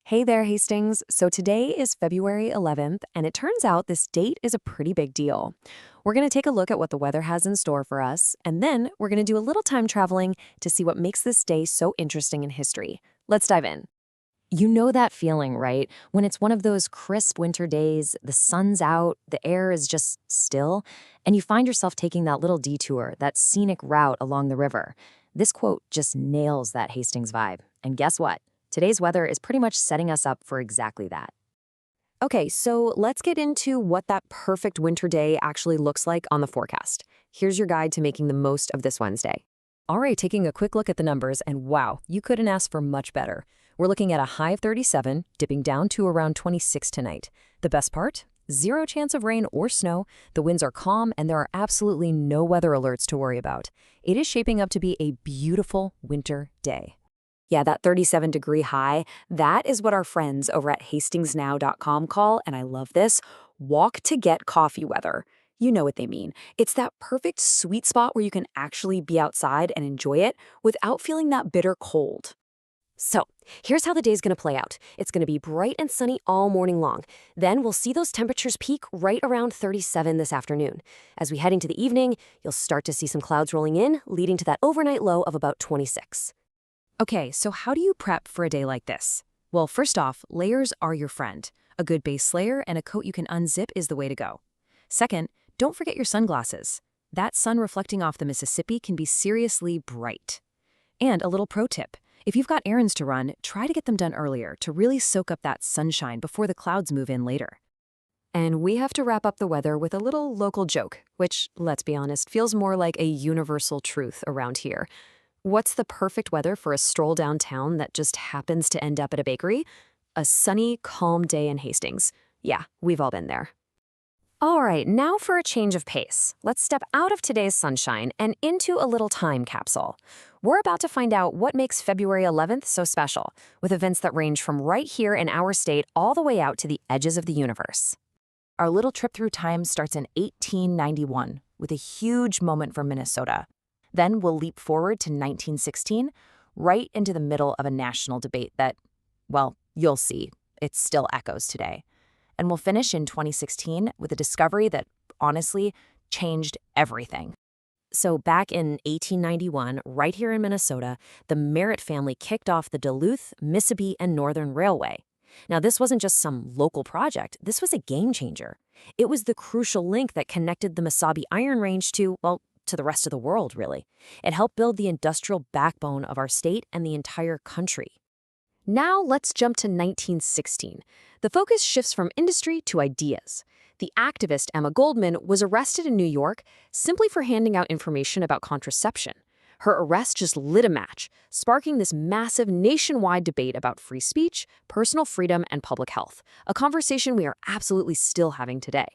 Hey there, Hastings. So today is February 11th, and it turns out this date is a pretty big deal. We're going to take a look at what the weather has in store for us, and then we're going to do a little time traveling to see what makes this day so interesting in history. Let's dive in. You know that feeling, right? When it's one of those crisp winter days, the sun's out, the air is just still, and you find yourself taking that little detour, that scenic route along the river. This quote just nails that Hastings vibe. And guess what? Today's weather is pretty much setting us up for exactly that. Okay, so let's get into what that perfect winter day actually looks like on the forecast. Here's your guide to making the most of this Wednesday. All right, taking a quick look at the numbers, and wow, you couldn't ask for much better. We're looking at a high of 37, dipping down to around 26 tonight. The best part? Zero chance of rain or snow, the winds are calm, and there are absolutely no weather alerts to worry about. It is shaping up to be a beautiful winter day. Yeah, that 37-degree high, that is what our friends over at hastingsnow.com call, and I love this, walk to get coffee weather. You know what they mean. It's that perfect sweet spot where you can actually be outside and enjoy it without feeling that bitter cold. So, here's how the day's gonna play out. It's gonna be bright and sunny all morning long. Then we'll see those temperatures peak right around 37 this afternoon. As we head into the evening, you'll start to see some clouds rolling in, leading to that overnight low of about 26. Okay, so how do you prep for a day like this? Well, first off, layers are your friend. A good base layer and a coat you can unzip is the way to go. Second, don't forget your sunglasses. That sun reflecting off the Mississippi can be seriously bright. And a little pro tip, if you've got errands to run, try to get them done earlier to really soak up that sunshine before the clouds move in later. And we have to wrap up the weather with a little local joke, which, let's be honest, feels more like a universal truth around here. What's the perfect weather for a stroll downtown that just happens to end up at a bakery? A sunny, calm day in Hastings. Yeah, we've all been there. All right, now for a change of pace. Let's step out of today's sunshine and into a little time capsule. We're about to find out what makes February 11th so special, with events that range from right here in our state all the way out to the edges of the universe. Our little trip through time starts in 1891 with a huge moment for Minnesota. Then we'll leap forward to 1916, right into the middle of a national debate that, well, you'll see, it still echoes today. And we'll finish in 2016 with a discovery that, honestly, changed everything. So back in 1891, right here in Minnesota, the Merritt family kicked off the Duluth, Mississippi, and Northern Railway. Now, this wasn't just some local project. This was a game changer. It was the crucial link that connected the Mesabi Iron Range to, well, to the rest of the world, really. It helped build the industrial backbone of our state and the entire country. Now let's jump to 1916. The focus shifts from industry to ideas. The activist Emma Goldman was arrested in New York simply for handing out information about contraception. Her arrest just lit a match, sparking this massive nationwide debate about free speech, personal freedom, and public health, a conversation we are absolutely still having today.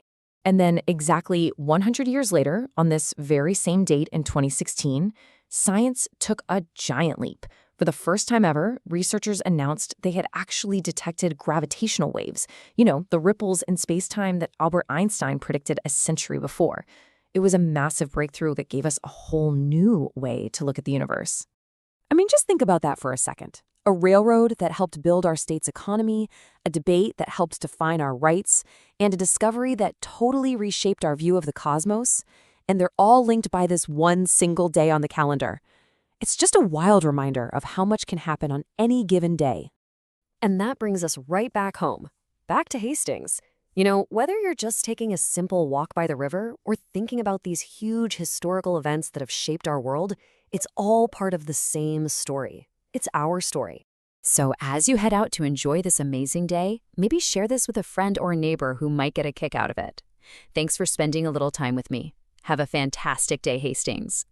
And then exactly 100 years later, on this very same date in 2016, science took a giant leap. For the first time ever, researchers announced they had actually detected gravitational waves, the ripples in space-time that Albert Einstein predicted a century before. It was a massive breakthrough that gave us a whole new way to look at the universe. I mean, just think about that for a second. A railroad that helped build our state's economy, a debate that helped define our rights, and a discovery that totally reshaped our view of the cosmos. And they're all linked by this one single day on the calendar. It's just a wild reminder of how much can happen on any given day. And that brings us right back home, back to Hastings. Whether you're just taking a simple walk by the river or thinking about these huge historical events that have shaped our world, it's all part of the same story. It's our story. So as you head out to enjoy this amazing day, maybe share this with a friend or neighbor who might get a kick out of it. Thanks for spending a little time with me. Have a fantastic day, Hastings.